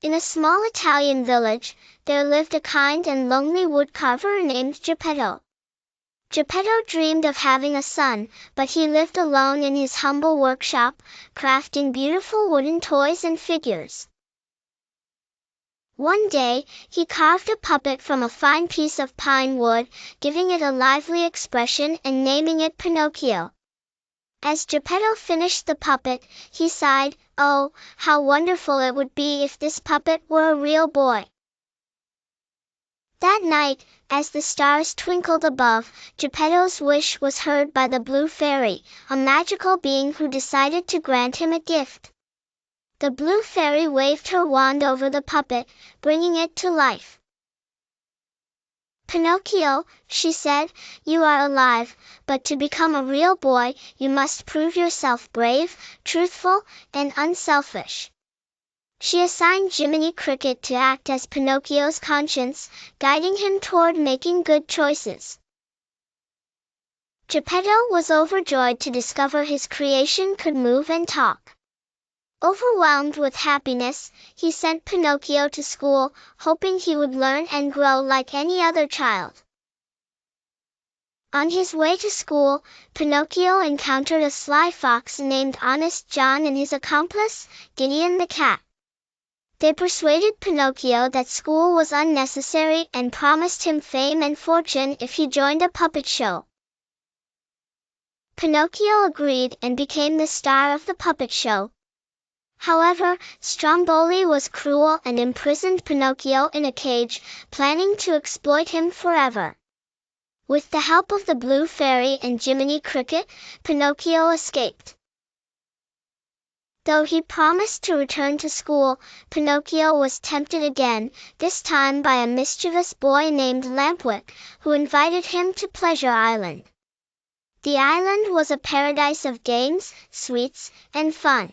In a small Italian village, there lived a kind and lonely woodcarver named Geppetto. Geppetto dreamed of having a son, but he lived alone in his humble workshop, crafting beautiful wooden toys and figures. One day, he carved a puppet from a fine piece of pine wood, giving it a lively expression and naming it Pinocchio. As Geppetto finished the puppet, he sighed, "Oh, how wonderful it would be if this puppet were a real boy." That night, as the stars twinkled above, Geppetto's wish was heard by the Blue Fairy, a magical being who decided to grant him a gift. The Blue Fairy waved her wand over the puppet, bringing it to life. "Pinocchio," she said, "you are alive, but to become a real boy, you must prove yourself brave, truthful, and unselfish." She assigned Jiminy Cricket to act as Pinocchio's conscience, guiding him toward making good choices. Geppetto was overjoyed to discover his creation could move and talk. Overwhelmed with happiness, he sent Pinocchio to school, hoping he would learn and grow like any other child. On his way to school, Pinocchio encountered a sly fox named Honest John and his accomplice, Gideon the cat. They persuaded Pinocchio that school was unnecessary and promised him fame and fortune if he joined a puppet show. Pinocchio agreed and became the star of the puppet show. However, Stromboli was cruel and imprisoned Pinocchio in a cage, planning to exploit him forever. With the help of the Blue Fairy and Jiminy Cricket, Pinocchio escaped. Though he promised to return to school, Pinocchio was tempted again, this time by a mischievous boy named Lampwick, who invited him to Pleasure Island. The island was a paradise of games, sweets, and fun.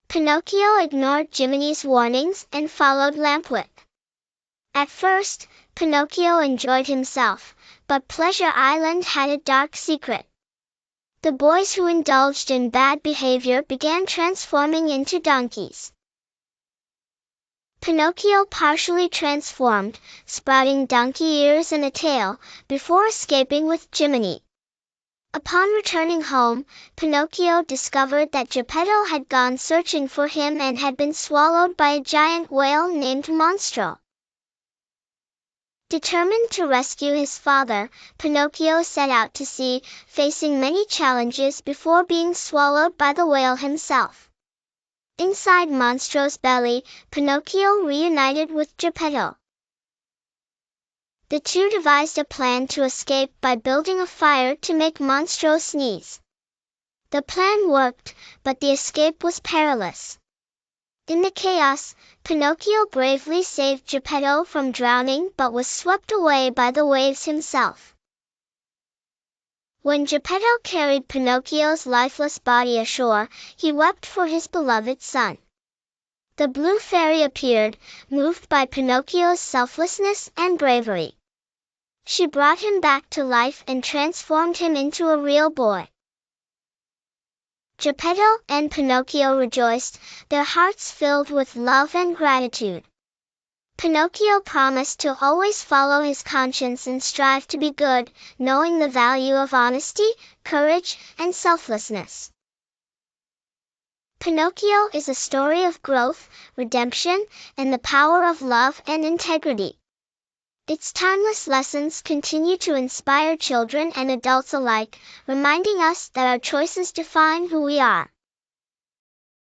Pinocchio ignored Jiminy's warnings and followed Lampwick. At first, Pinocchio enjoyed himself, but Pleasure Island had a dark secret. The boys who indulged in bad behavior began transforming into donkeys. Pinocchio partially transformed, sprouting donkey ears and a tail, before escaping with Jiminy. Upon returning home, Pinocchio discovered that Geppetto had gone searching for him and had been swallowed by a giant whale named Monstro. Determined to rescue his father, Pinocchio set out to sea, facing many challenges before being swallowed by the whale himself. Inside Monstro's belly, Pinocchio reunited with Geppetto. The two devised a plan to escape by building a fire to make Monstro sneeze. The plan worked, but the escape was perilous. In the chaos, Pinocchio bravely saved Geppetto from drowning but was swept away by the waves himself. When Geppetto carried Pinocchio's lifeless body ashore, he wept for his beloved son. The Blue Fairy appeared, moved by Pinocchio's selflessness and bravery. She brought him back to life and transformed him into a real boy. Geppetto and Pinocchio rejoiced, their hearts filled with love and gratitude. Pinocchio promised to always follow his conscience and strive to be good, knowing the value of honesty, courage, and selflessness. Pinocchio is a story of growth, redemption, and the power of love and integrity. Its timeless lessons continue to inspire children and adults alike, reminding us that our choices define who we are.